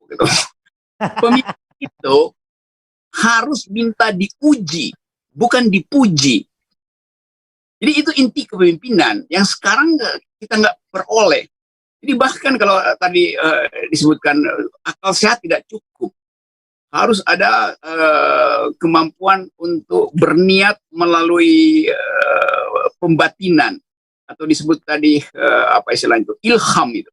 timpuk gitu. Pemimpin itu harus minta diuji, bukan dipuji. Jadi itu inti kepemimpinan yang sekarang kita nggak peroleh. Jadi bahkan kalau tadi disebutkan akal sehat tidak cukup, harus ada kemampuan untuk berniat melalui pembatinan, atau disebut tadi apa istilahnya itu, ilham itu.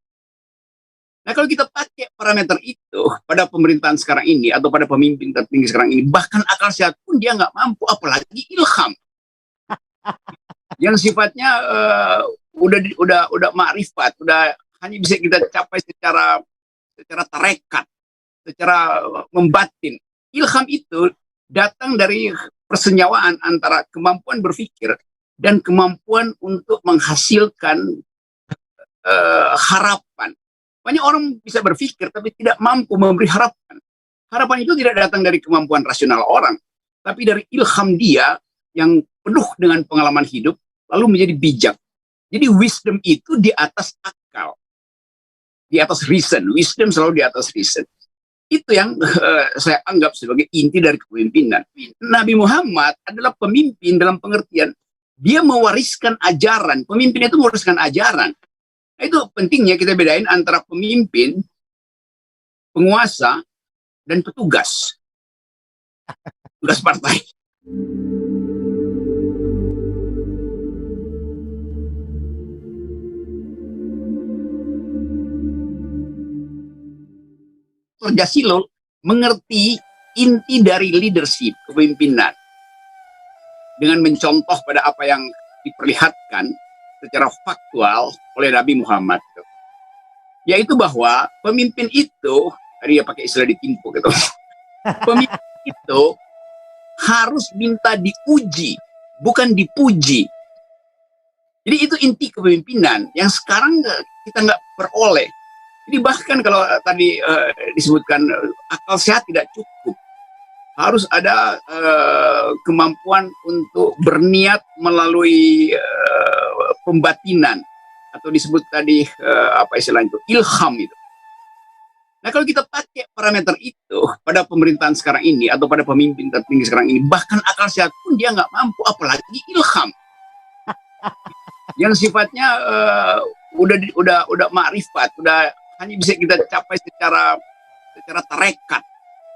Nah kalau kita pakai parameter itu pada pemerintahan sekarang ini atau pada pemimpin tertinggi sekarang ini, bahkan akal sehat pun dia nggak mampu, apalagi ilham yang sifatnya udah makrifat, udah hanya bisa kita capai secara tarekat, secara membatin. Ilham itu datang dari persenyawaan antara kemampuan berpikir dan kemampuan untuk menghasilkan harapan. Banyak orang bisa berpikir tapi tidak mampu memberi harapan. Harapan itu tidak datang dari kemampuan rasional orang, tapi dari ilham dia yang penuh dengan pengalaman hidup, lalu menjadi bijak. Jadi wisdom itu di atas akal, di atas reason. Wisdom selalu di atas reason. Itu yang saya anggap sebagai inti dari kepemimpinan. Nabi Muhammad adalah pemimpin dalam pengertian dia mewariskan ajaran. Pemimpin itu mewariskan ajaran. Nah, itu pentingnya kita bedain antara pemimpin, penguasa, dan petugas. Tugas partai. Jasilul mengerti inti dari leadership, kepemimpinan, dengan mencontoh pada apa yang diperlihatkan secara faktual oleh Nabi Muhammad, yaitu bahwa pemimpin itu, tadi dia pakai istilah ditimpuk gitu, pemimpin itu harus minta diuji, bukan dipuji. Jadi itu inti kepemimpinan yang sekarang kita nggak peroleh. Jadi bahkan kalau tadi disebutkan akal sehat tidak cukup, harus ada kemampuan untuk berniat melalui pembatinan, atau disebut tadi apa istilahnya itu, ilham itu. Nah kalau kita pakai parameter itu pada pemerintahan sekarang ini atau pada pemimpin tertinggi sekarang ini, bahkan akal sehat pun dia nggak mampu, apalagi ilham yang sifatnya udah makrifat, udah hanya bisa kita capai secara tarekat,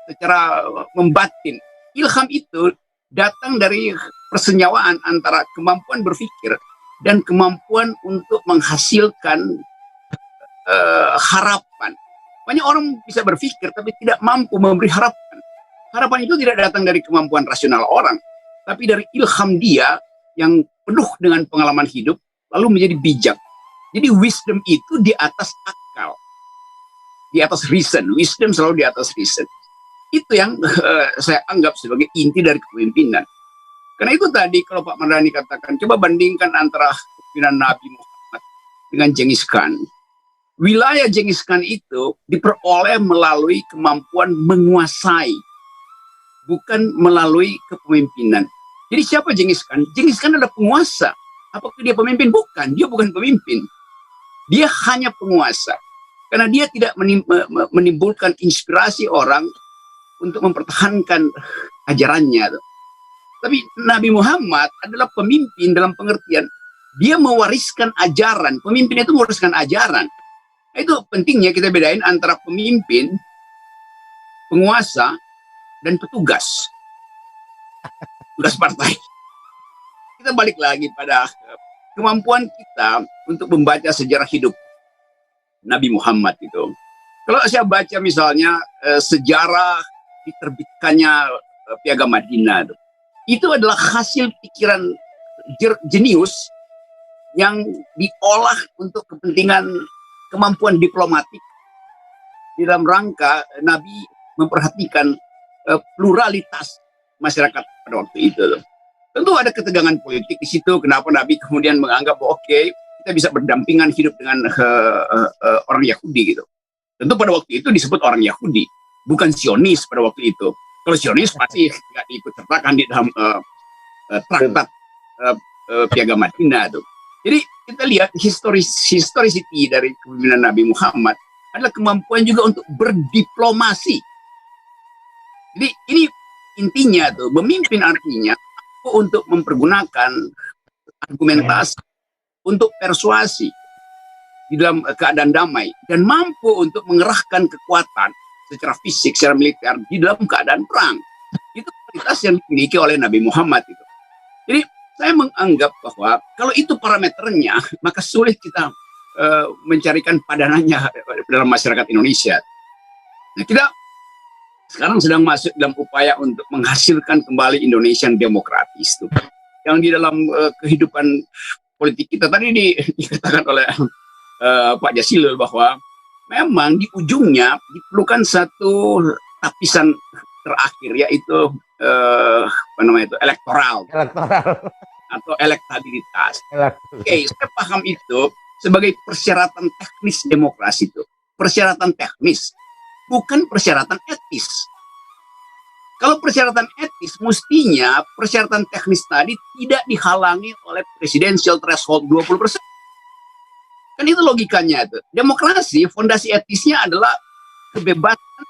secara membatin. Ilham itu datang dari persenyawaan antara kemampuan berpikir dan kemampuan untuk menghasilkan harapan. Banyak orang bisa berpikir tapi tidak mampu memberi harapan. Harapan itu tidak datang dari kemampuan rasional orang, tapi dari ilham dia yang penuh dengan pengalaman hidup, lalu menjadi bijak. Jadi wisdom itu di atas akal, di atas reason. Wisdom selalu di atas reason. Itu yang saya anggap sebagai inti dari kepemimpinan. Karena itu tadi kalau Pak Mardhani katakan, coba bandingkan antara kepemimpinan Nabi Muhammad dengan Genghis Khan. Wilayah Genghis Khan itu diperoleh melalui kemampuan menguasai, bukan melalui kepemimpinan. Jadi siapa Genghis Khan? Genghis Khan adalah penguasa. Apakah dia pemimpin? Bukan, dia bukan pemimpin. Dia hanya penguasa. Karena dia tidak menimbulkan inspirasi orang untuk mempertahankan ajarannya. Tapi Nabi Muhammad adalah pemimpin dalam pengertian dia mewariskan ajaran. Pemimpin itu mewariskan ajaran. Nah, itu pentingnya kita bedain antara pemimpin, penguasa, dan petugas. Tugas partai. Kita balik lagi pada kemampuan kita untuk membaca sejarah hidup Nabi Muhammad itu. Kalau saya baca misalnya sejarah diterbitkannya Piagam Madinah, itu adalah hasil pikiran jenius yang diolah untuk kepentingan kemampuan diplomatik di dalam rangka Nabi memperhatikan pluralitas masyarakat pada waktu itu. Tentu ada ketegangan politik di situ. Kenapa Nabi kemudian menganggap bahwa oke, kita bisa berdampingan hidup dengan orang Yahudi gitu. Tentu pada waktu itu disebut orang Yahudi, bukan Zionis pada waktu itu. Kalau Zionis pasti nggak diikut sertakan di dalam traktat Piagam Madinah itu. Jadi kita lihat historicity dari kepemimpinan Nabi Muhammad adalah kemampuan juga untuk berdiplomasi. Jadi ini intinya tuh, memimpin artinya untuk mempergunakan argumentasi, untuk persuasi di dalam keadaan damai, dan mampu untuk mengerahkan kekuatan secara fisik, secara militer di dalam keadaan perang. Itu kualitas yang dimiliki oleh Nabi Muhammad itu. Jadi saya menganggap bahwa kalau itu parameternya, maka sulit kita mencarikan padanannya dalam masyarakat Indonesia. Nah, kita sekarang sedang masuk dalam upaya untuk menghasilkan kembali Indonesia yang demokratis tuh. Yang di dalam kehidupan politik kita tadi dikatakan oleh Pak Jasilul bahwa memang di ujungnya diperlukan satu lapisan terakhir, yaitu apa namanya itu, elektoral atau elektabilitas. Oke, saya paham itu sebagai persyaratan teknis demokrasi itu. Persyaratan teknis, bukan persyaratan etis. Kalau persyaratan etis, mestinya persyaratan teknis tadi tidak dihalangi oleh presidensial threshold 20%. Kan itu logikanya itu. Demokrasi, fondasi etisnya adalah kebebasan,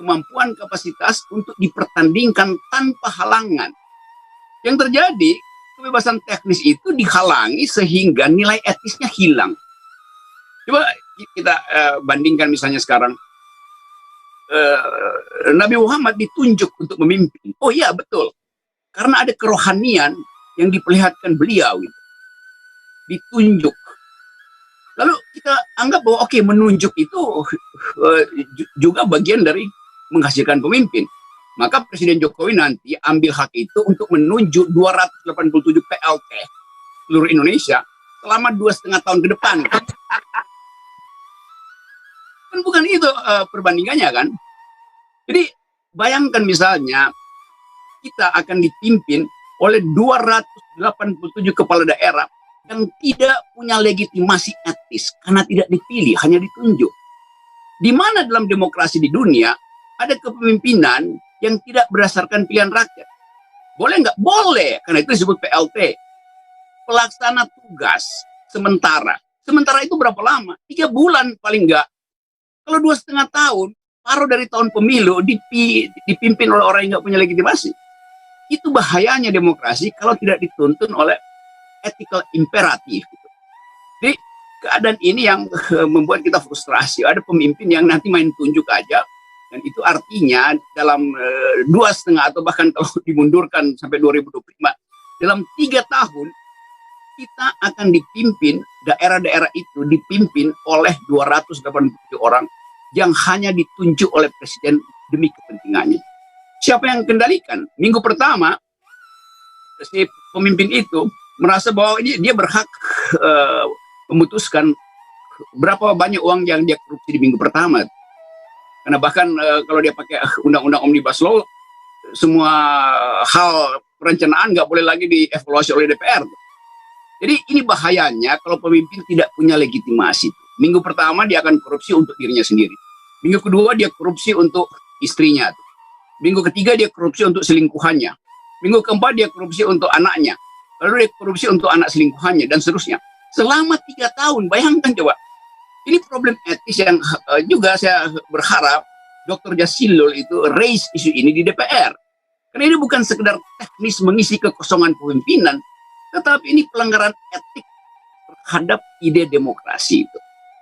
kemampuan, kapasitas untuk dipertandingkan tanpa halangan. Yang terjadi, kebebasan teknis itu dihalangi sehingga nilai etisnya hilang. Coba kita bandingkan misalnya sekarang, Nabi Muhammad ditunjuk untuk memimpin. Oh iya, betul. Karena ada kerohanian yang diperlihatkan beliau. Ditunjuk. Lalu kita anggap bahwa oke, menunjuk itu juga bagian dari menghasilkan pemimpin. Maka Presiden Jokowi nanti ambil hak itu untuk menunjuk 287 PLT seluruh Indonesia selama 2,5 tahun ke depan. Kan bukan itu perbandingannya kan. Jadi bayangkan misalnya kita akan dipimpin oleh 287 kepala daerah yang tidak punya legitimasi etis karena tidak dipilih, hanya ditunjuk. Di mana dalam demokrasi di dunia ada kepemimpinan yang tidak berdasarkan pilihan rakyat? Boleh nggak? Boleh, karena itu disebut PLT. Pelaksana tugas sementara. Sementara itu berapa lama? 3 bulan paling nggak. Kalau 2,5 tahun, paruh dari tahun pemilu dipimpin oleh orang yang nggak punya legitimasi. Itu bahayanya demokrasi kalau tidak dituntun oleh ethical imperatif. Jadi keadaan ini yang membuat kita frustrasi. Ada pemimpin yang nanti main tunjuk aja, dan itu artinya dalam 2,5 atau bahkan kalau dimundurkan sampai 2025, dalam 3 tahun kita akan dipimpin, daerah-daerah itu dipimpin oleh 287 orang yang hanya ditunjuk oleh presiden demi kepentingannya. Siapa yang kendalikan? Minggu pertama si pemimpin itu merasa bahwa dia berhak memutuskan berapa banyak uang yang dia korupsi di minggu pertama. Karena bahkan kalau dia pakai undang-undang Omnibus Law, semua hal perencanaan nggak boleh lagi dievaluasi oleh DPR. Jadi ini bahayanya kalau pemimpin tidak punya legitimasi. Minggu pertama dia akan korupsi untuk dirinya sendiri. Minggu kedua dia korupsi untuk istrinya. Minggu ketiga dia korupsi untuk selingkuhannya. Minggu keempat dia korupsi untuk anaknya. Lalu dia korupsi untuk anak selingkuhannya, dan seterusnya. Selama 3 tahun, bayangkan coba. Ini problem etis yang juga saya berharap Dr. Jasilul itu raise isu ini di DPR. Karena ini bukan sekedar teknis mengisi kekosongan kepemimpinan, tetapi ini pelanggaran etik terhadap ide demokrasi itu.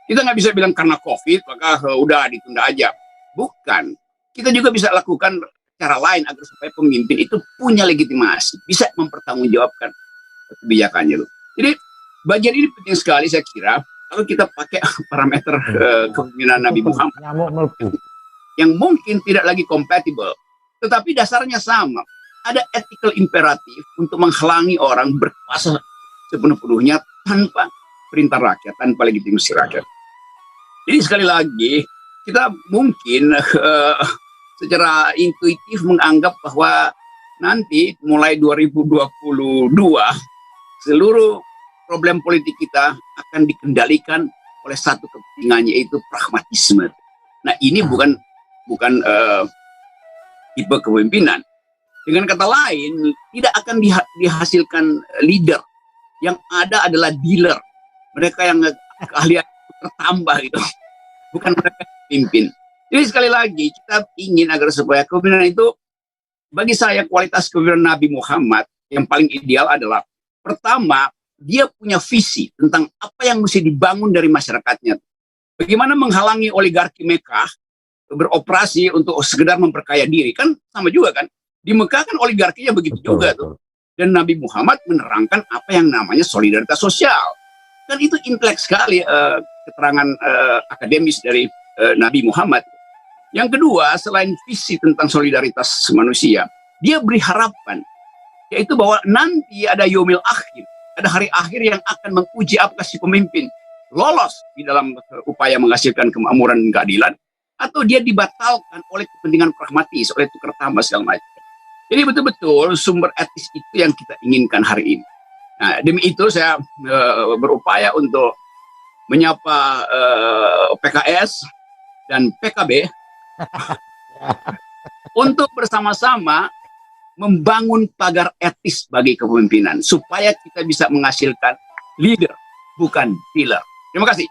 Kita nggak bisa bilang karena COVID, maka udah ditunda aja. Bukan. Kita juga bisa lakukan cara lain agar supaya pemimpin itu punya legitimasi, bisa mempertanggungjawabkan kebijakannya. Jadi bagian ini penting sekali saya kira kalau kita pakai parameter kepemimpinan Nabi Muhammad yang mungkin tidak lagi kompatibel, tetapi dasarnya sama. Ada ethical imperatif untuk menghalangi orang berkuasa sepenuh-penuhnya tanpa perintah rakyat, tanpa legitimasi rakyat. Jadi sekali lagi kita mungkin secara intuitif menganggap bahwa nanti mulai 2022 seluruh problem politik kita akan dikendalikan oleh satu kepentingan, yaitu pragmatisme. Nah ini bukan tipe kepemimpinan. Dengan kata lain, tidak akan dihasilkan leader. Yang ada adalah dealer. Mereka yang keahlian tertambah gitu. bukan mereka yang pimpin. Jadi sekali lagi kita ingin agar supaya kepemimpinan itu, bagi saya kualitas kepemimpinan Nabi Muhammad yang paling ideal adalah pertama, dia punya visi tentang apa yang mesti dibangun dari masyarakatnya. Bagaimana menghalangi oligarki Mekah beroperasi untuk sekedar memperkaya diri, kan sama juga kan. Di Mekah kan oligarkinya begitu juga tuh. Dan Nabi Muhammad menerangkan apa yang namanya solidaritas sosial. Kan itu intelek sekali keterangan akademis dari Nabi Muhammad. Yang kedua, selain visi tentang solidaritas manusia, dia beri harapan, yaitu bahwa nanti ada yaumil akhir, ada hari akhir yang akan menguji apakah si pemimpin lolos di dalam upaya menghasilkan kemakmuran dan keadilan, atau dia dibatalkan oleh kepentingan pragmatis, oleh tukar tambah segala macam. Jadi betul-betul sumber etis itu yang kita inginkan hari ini. Nah, demi itu saya berupaya untuk menyapa PKS dan PKB untuk bersama-sama membangun pagar etis bagi kepemimpinan supaya kita bisa menghasilkan leader, bukan dealer. Terima kasih.